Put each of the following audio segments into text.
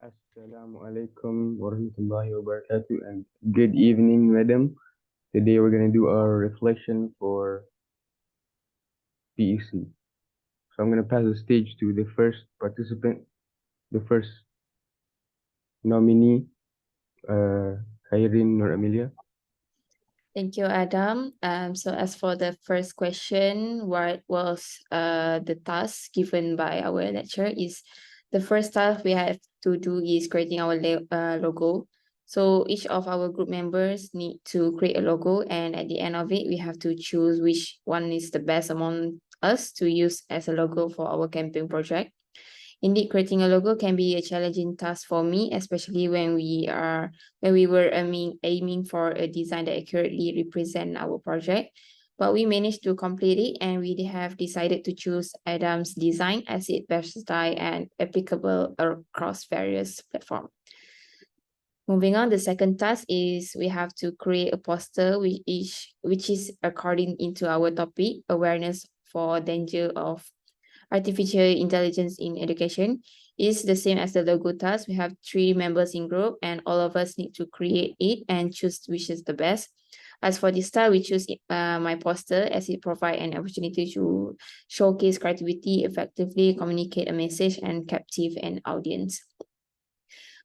Assalamualaikum warahmatullahi wabarakatuh and good evening, madam. Today we're gonna do our reflection for PEC. So I'm gonna pass the stage to the first participant, the first nominee, Khairin Nur Amelia. Thank you, Adam. So as for the first question, what was the task given by our lecturer is the first task we have to do is creating our logo. So each of our group members need to create a logo, and at the end of it, we have to choose which one is the best among us to use as a logo for our campaign project. Indeed, creating a logo can be a challenging task for me, especially when we were aiming for a design that accurately represent our project. But we managed to complete it, and we have decided to choose Adam's design as it versatile and applicable across various platforms. Moving on, the second task is we have to create a poster which is according into our topic, awareness for danger of artificial intelligence in education. Is the same as the logo task. We have 3 members in group, and all of us need to create it and choose which is the best. As for this style, we choose my poster as it provides an opportunity to showcase creativity, effectively communicate a message, and captive an audience.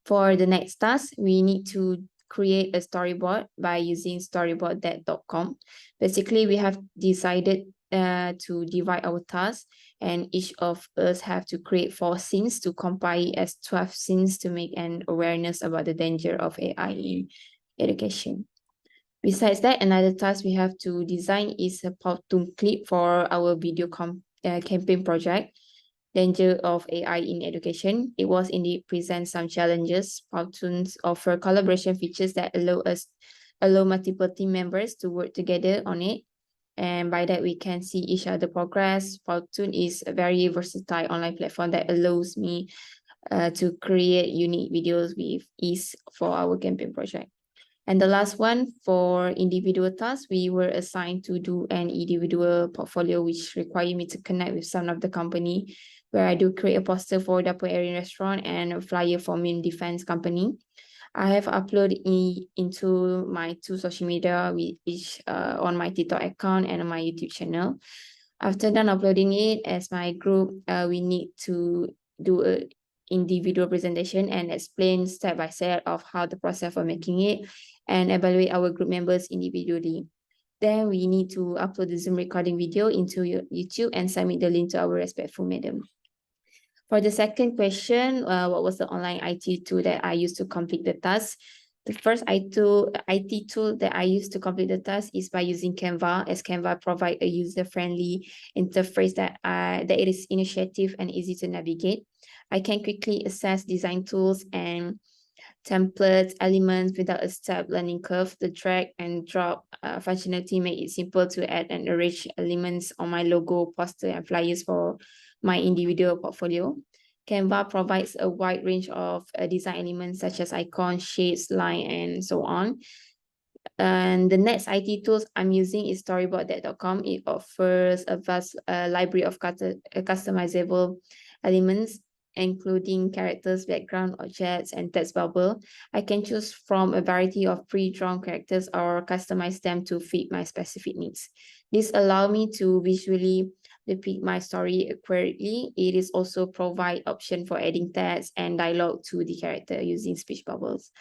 For the next task, we need to create a storyboard by using storyboard.com. Basically, we have decided to divide our task, and each of us have to create 4 scenes to compile as 12 scenes to make an awareness about the danger of AI in education. Besides that, another task we have to design is a Powtoon clip for our campaign project, Danger of AI in Education. It was indeed present some challenges. Powtoons offer collaboration features that allow multiple team members to work together on it. And by that, we can see each other progress. Powtoon is a very versatile online platform that allows me to create unique videos with ease for our campaign project. And the last one, for individual tasks, we were assigned to do an individual portfolio, which required me to connect with some of the company, where I do create a poster for Dapur Area Restaurant and a flyer for Min Defense Company. I have uploaded into my 2 social media, which on my TikTok account and on my YouTube channel. After done uploading it, as my group, we need to do a individual presentation and explain step by step of how the process for making it and evaluate our group members individually. Then we need to upload the Zoom recording video into YouTube and submit the link to our respectful madam. For the second question, what was the online IT tool that I used to complete the task? The first IT tool that I used to complete the task is by using Canva, as Canva provide a user-friendly interface that it is initiative and easy to navigate. I can quickly access design tools and templates, elements without a steep learning curve. The drag and drop functionality make it simple to add and arrange elements on my logo, poster, and flyers for my individual portfolio. Canva provides a wide range of design elements such as icons, shapes, line, and so on. And the next IT tools I'm using is storyboard.com. It offers a vast library of customizable elements, including characters, background, objects, and text bubble. I can choose from a variety of pre-drawn characters or customize them to fit my specific needs. This allows me to visually depict my story accurately. It is also provide option for adding text and dialogue to the character using speech bubbles.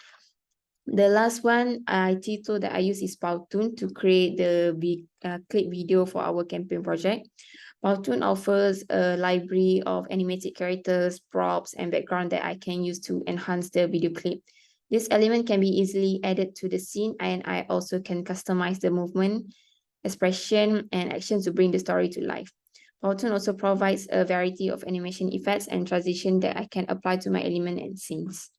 The last one, IT tool that I use is Powtoon to create the clip video for our campaign project. Powtoon offers a library of animated characters, props, and background that I can use to enhance the video clip. This element can be easily added to the scene, and I also can customize the movement, expression, and action to bring the story to life. Powtoon also provides a variety of animation effects and transition that I can apply to my element and scenes.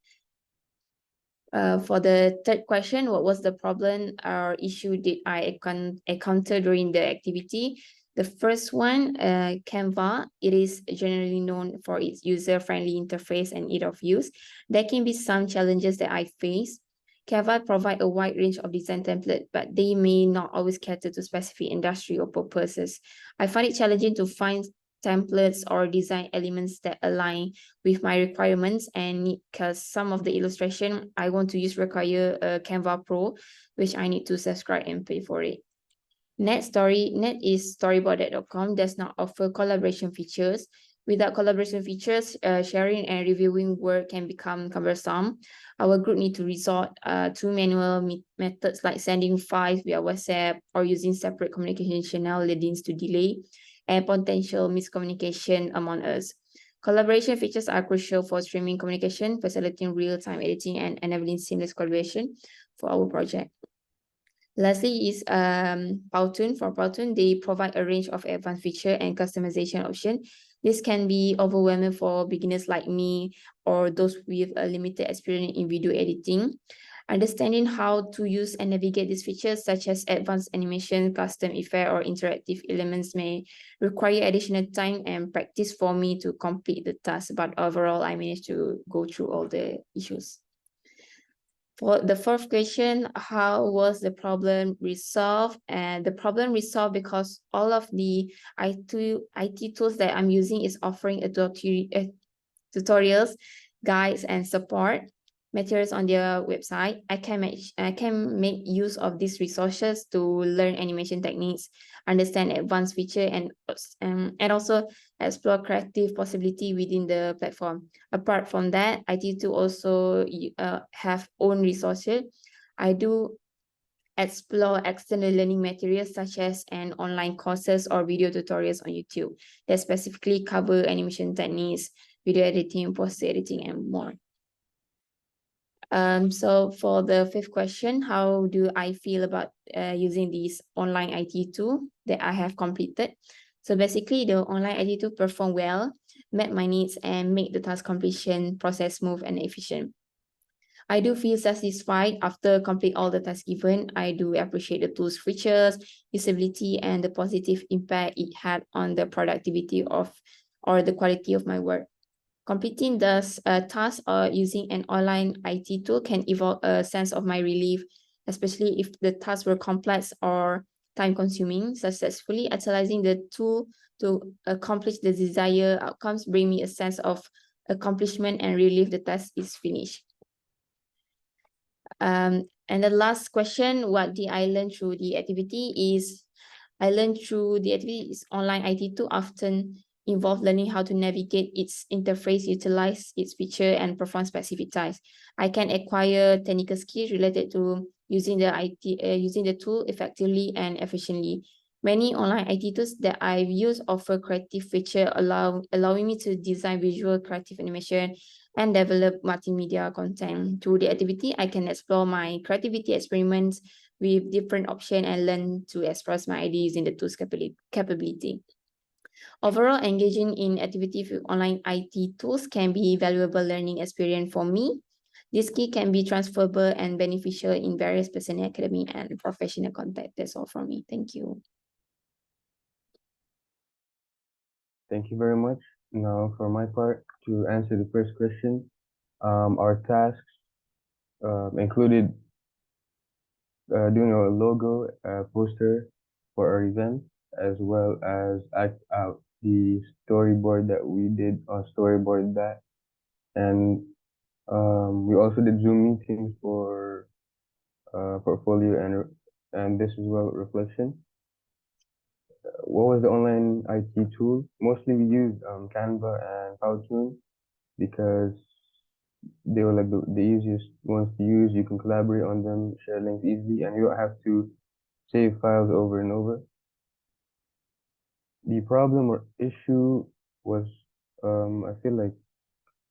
For the third question, what was the problem or issue did I encounter during the activity? The first one, Canva, it is generally known for its user-friendly interface and ease of use. There can be some challenges that I face. Canva provide a wide range of design templates, but they may not always cater to specific industry or purposes. I find it challenging to find templates or design elements that align with my requirements, and because some of the illustration I want to use require a Canva Pro, which I need to subscribe and pay for it. Net is storyboard.com does not offer collaboration features. Without collaboration features, sharing and reviewing work can become cumbersome. Our group need to resort to manual methods like sending files via WhatsApp or using separate communication channel, leading to delay and potential miscommunication among us. Collaboration features are crucial for streaming communication, facilitating real-time editing, and enabling seamless collaboration for our project. Lastly is Powtoon. For Powtoon, they provide a range of advanced feature and customization option. This can be overwhelming for beginners like me or those with a limited experience in video editing. Understanding how to use and navigate these features such as advanced animation, custom effect, or interactive elements may require additional time and practice for me to complete the task, but overall I managed to go through all the issues. For the fourth question, how was the problem resolved? And the problem resolved because all of the IT tools that I'm using is offering tutorials, guides, and support materials on their website. I can make use of these resources to learn animation techniques, understand advanced feature, and also explore creative possibility within the platform. Apart from that, IT to also have own resources. I do explore external learning materials such as an online courses or video tutorials on YouTube that specifically cover animation techniques, video editing, post editing, and more. So for the fifth question, how do I feel about using these online IT tool that I have completed? So basically, the online IT tool perform well, met my needs, and make the task completion process smooth and efficient. I do feel satisfied after complete all the tasks given. I do appreciate the tool's features, usability, and the positive impact it had on the productivity of or the quality of my work. Completing the task or using an online IT tool can evoke a sense of my relief, especially if the tasks were complex or time-consuming. Successfully utilizing the tool to accomplish the desired outcomes bring me a sense of accomplishment and relief the task is finished. And the last question, what did I learn through the activity is, I learned through the activity is online IT tool often involve learning how to navigate its interface, utilize its feature, and perform specific tasks. I can acquire technical skills related to using the tool effectively and efficiently. Many online IT tools that I've used offer creative feature allowing me to design visual creative animation and develop multimedia content. Through the activity, I can explore my creativity experiments with different options and learn to express my ideas in the tool's capability. Overall, engaging in activity with online IT tools can be valuable learning experience for me. This skill can be transferable and beneficial in various personal, academic, and professional contexts. That's all from me. Thank you. Thank you very much. Now, for my part, to answer the first question, our tasks included doing a logo, poster for our event, as well as act out the storyboard that we did on Storyboard that, and we also did Zoom meetings for portfolio and this as well reflection. What was the online IT tool? Mostly we used Canva and Powtoon because they were like the easiest ones to use. You can collaborate on them, share links easily, and you don't have to save files over and over. The problem or issue was, I feel like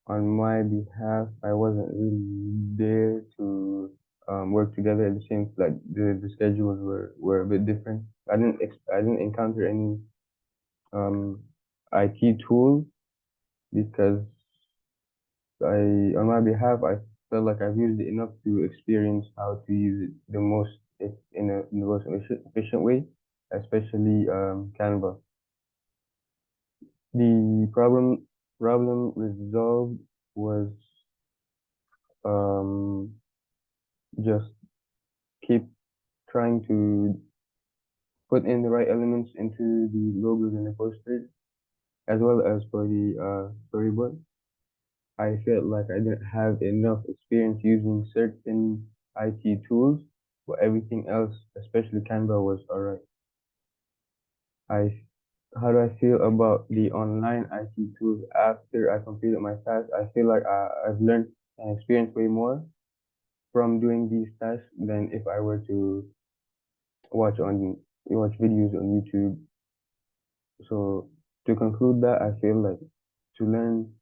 on my behalf, I wasn't really there to work together at the same, like the schedules were a bit different. I didn't encounter any IT tools because on my behalf, I felt like I've used it enough to experience how to use it the most in the most efficient way, especially Canva. The problem resolved was just keep trying to put in the right elements into the logos and the posters, as well as for the storyboard. I felt like I didn't have enough experience using certain IT tools, but everything else, especially Canva, was alright. I how do I feel about the online IT tools after I completed my task? I feel like I've learned and experienced way more from doing these tasks than if I were to watch videos on YouTube. So to conclude that, I feel like to learn,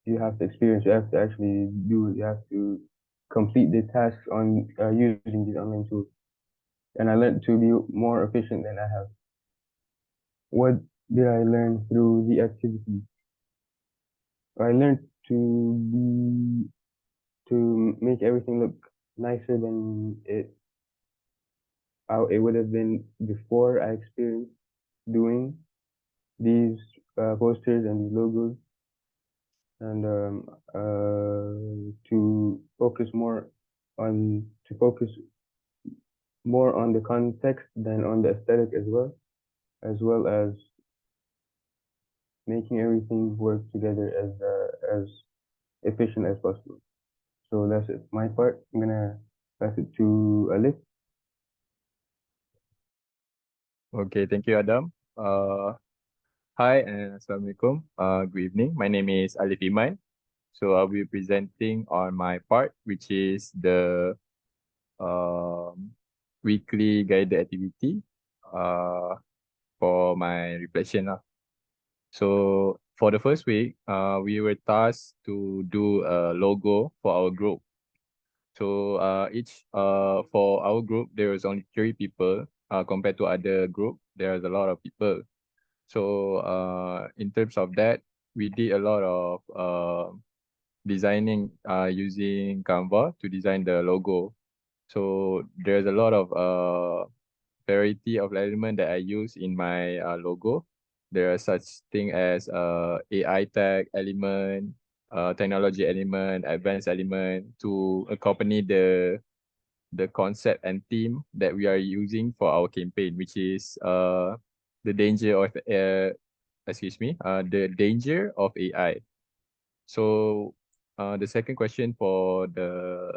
you have to experience, you have to actually do it, you have to complete the tasks on using these online tools. And I learned to be more efficient than I have. What did I learn through the activity? I learned to make everything look nicer than it would have been before I experienced doing these posters and these logos, and to focus more on the context than on the aesthetic as well as making everything work together as efficient as possible. So that's it. My part. I'm gonna pass it to Alif. Okay, thank you, Adam. Hi and Assalamualaikum. Good evening. My name is Alif Iman. So I'll be presenting on my part, which is the um, weekly guided activity for my reflection. So for the first week, we were tasked to do a logo for our group. So for our group, there was only 3 people. Compared to other group, there's a lot of people. So in terms of that, we did a lot of designing using Canva to design the logo. So there's a lot of variety of element that I use in my logo. There are such thing as AI tag element, technology element, advanced element to accompany the concept and theme that we are using for our campaign, which is the danger of the danger of AI. So the second question for the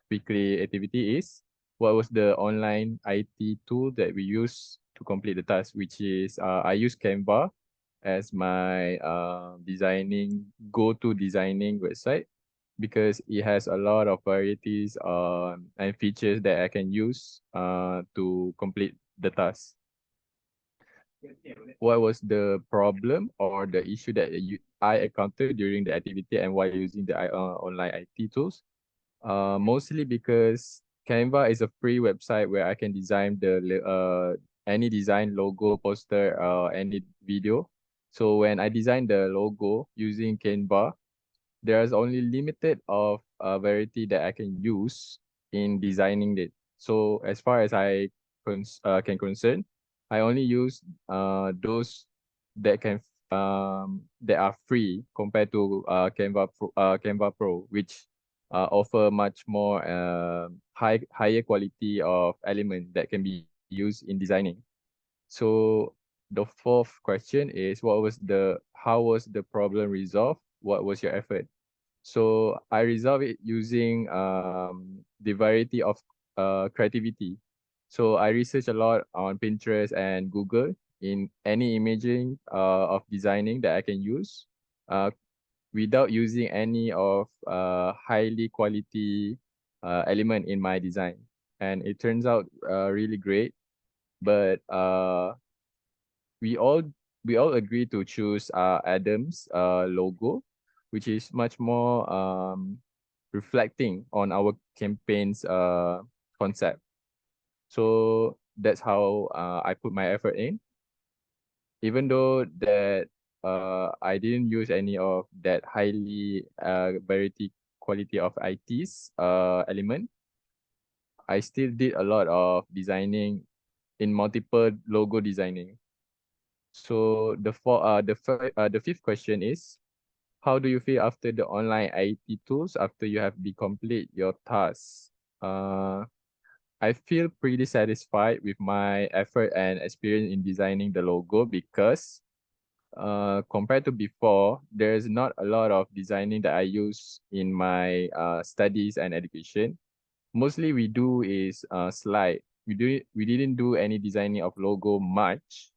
weekly activity is, what was the online IT tool that we use to complete the task, which is I use Canva as my go-to designing website, because it has a lot of varieties and features that I can use to complete the task. What was the problem or the issue that I encountered during the activity and while using the online IT tools? Mostly because Canva is a free website where I can design any design logo, poster, any video. So when I design the logo using Canva, there's only limited of variety that I can use in designing it. So as far as I can concern, I only use those that that are free compared to Canva Pro, which offer much more higher quality of element that can be used in designing. So the fourth question is, how was the problem resolved? What was your effort? So I resolve it using the variety of creativity. So I research a lot on Pinterest and Google in any imaging of designing that I can use without using any of highly quality element in my design. And it turns out really great. But we all we all agree to choose Adam's logo, which is much more reflecting on our campaign's concept. So that's how I put my effort in. Even though that I didn't use any of that highly variety quality of IT's element, I still did a lot of designing in multiple logo designing. So the fifth question is, how do you feel after the online IT tools after you have be complete your tasks? I feel pretty satisfied with my effort and experience in designing the logo, because compared to before, there's not a lot of designing that I use in my studies and education. Mostly we do is slide. We didn't do any designing of logo much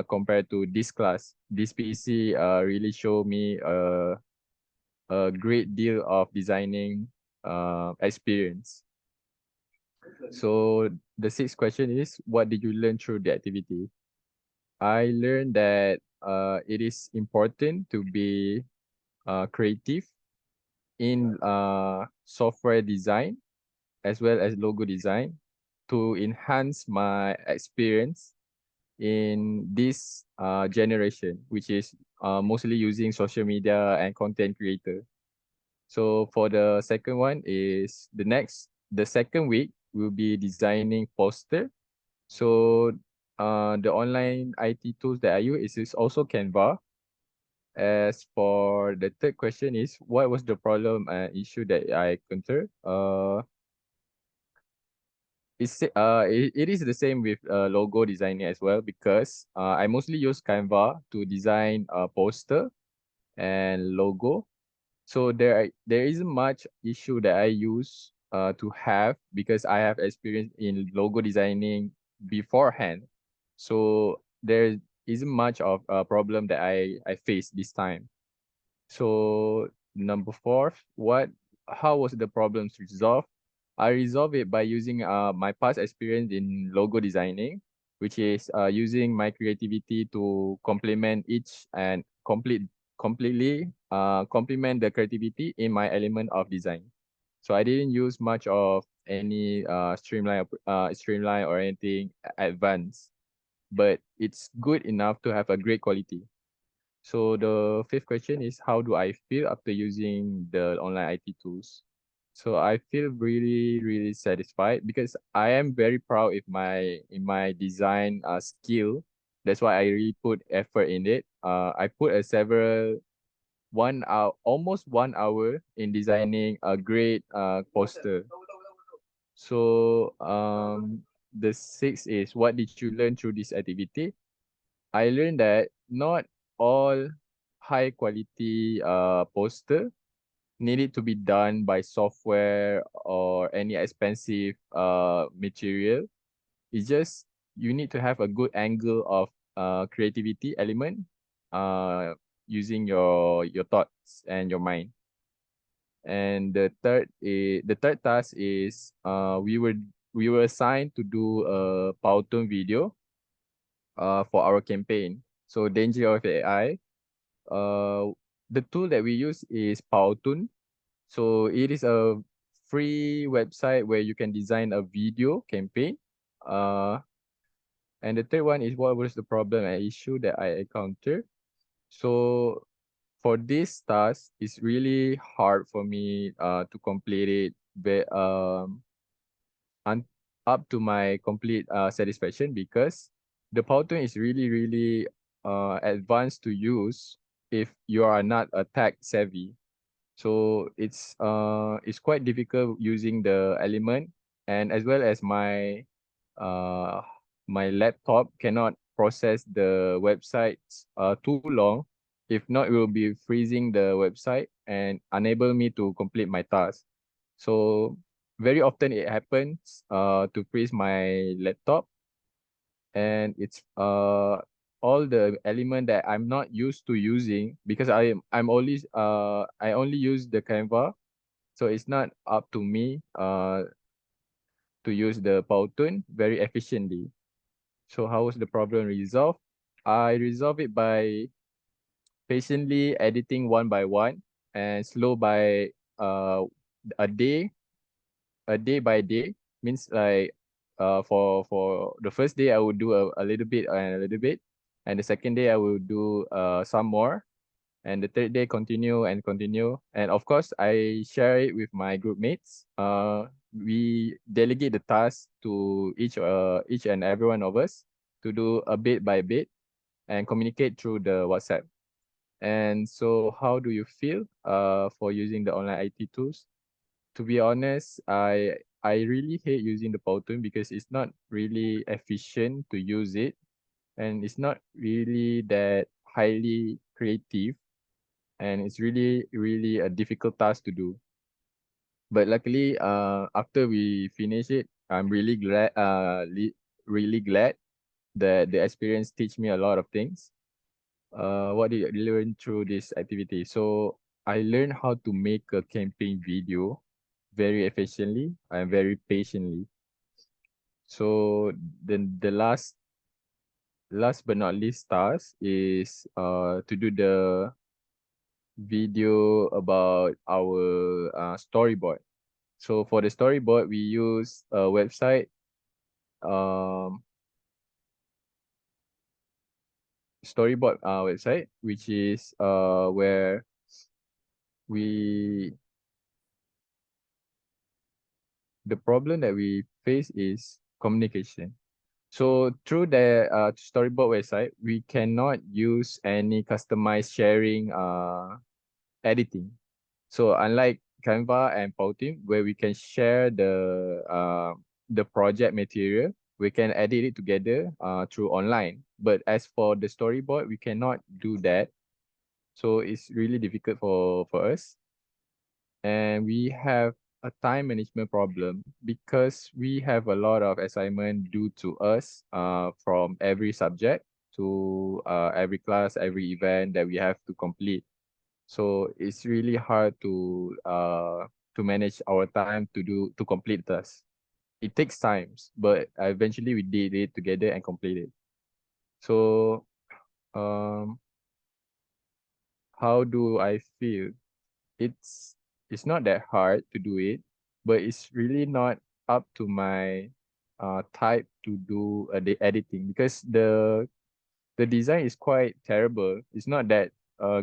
compared to this class. This PC really show me a great deal of designing experience. So the sixth question is, what did you learn through the activity? I learned that it is important to be creative in software design as well as logo design to enhance my experience in this generation, which is mostly using social media and content creator. So for the second one is the second week we'll be designing poster. So the online IT tools that I use is also Canva. As for the third question is, what was the problem and issue that I encountered? It is the same with logo designing as well, because I mostly use Canva to design a poster and logo. So there isn't much issue that I use to have, because I have experience in logo designing beforehand. So there isn't much of a problem that I face this time. So number four, how was the problems resolved? I resolved it by using my past experience in logo designing, which is using my creativity to complement each and completely complement the creativity in my element of design. So I didn't use much of any streamline or anything advanced, but it's good enough to have a great quality. So the fifth question is, how do I feel after using the online IT tools? So I feel really, really satisfied, because I am very proud in my design skill. That's why I really put effort in it. I put a several 1 hour, almost 1 hour in designing a great poster. So the sixth is, what did you learn through this activity? I learned that not all high quality poster needed to be done by software or any expensive material. It's just you need to have a good angle of creativity element using your thoughts and your mind. And the third task is we were assigned to do a Powtoon video for our campaign. So Danger of AI. The tool that we use is Powtoon. So it is a free website where you can design a video campaign. And the third one is, what was the problem and issue that I encountered? So for this task, it's really hard for me to complete it un up to my complete satisfaction, because the Powtoon is really, really advanced to use if you are not a tech savvy. So it's quite difficult using the element, and as well as uh my laptop cannot process the websites too long. If not, it will be freezing the website and unable me to complete my task. So very often it happens to freeze my laptop, and it's all the element that I'm not used to using, because I only use the Canva, so it's not up to me to use the Powtoon very efficiently. So how was the problem resolved? I resolved it by patiently editing one by one and slow by uh a day by day. Means like for the first day I would do a little bit and a little bit, and the second day I will do some more, and the third day continue and continue. And of course I share it with my group mates. We delegate the task to each and every one of us to do a bit by bit and communicate through the WhatsApp. And so how do you feel for using the online IT tools? To be honest, I really hate using the Powtoon, because it's not really efficient to use it, and it's not really that highly creative, and it's really, really a difficult task to do. But luckily, after we finish it, I'm really glad, really glad that the experience teach me a lot of things. What did I learn through this activity? So I learned how to make a campaign video very efficiently and very patiently. So then the last but not least task is to do the video about our storyboard. So for the storyboard, we use a website, um, storyboard website, which is where we the problem that we face is communication. So through the storyboard website, we cannot use any customized sharing editing. So unlike Canva and Powtoon, where we can share the project material, we can edit it together through online. But as for the storyboard, we cannot do that. So it's really difficult for us. And we have a time management problem because we have a lot of assignment due to us from every subject to every class, every event that we have to complete. So it's really hard to manage our time to complete this. It takes times, but eventually we did it together and completed. So um, how do I feel? It's it's not that hard to do it, but it's really not up to my type to do the editing because the design is quite terrible. It's not that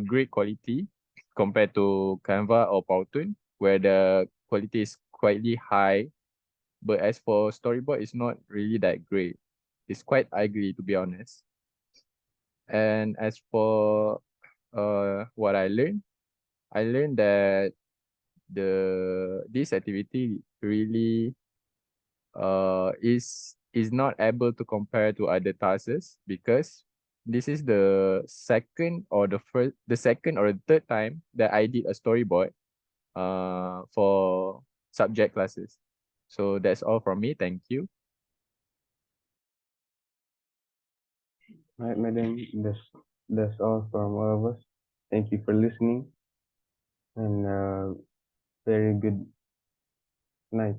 great quality compared to Canva or Powtoon, where the quality is quite high. But as for storyboard, it's not really that great. It's quite ugly, to be honest. And as for what I learned that this activity really is not able to compare to other tasks because this is the second or the third time that I did a storyboard for subject classes. So that's all from me. Thank you. Right, madam. That's all from all of us. Thank you for listening, and very good night.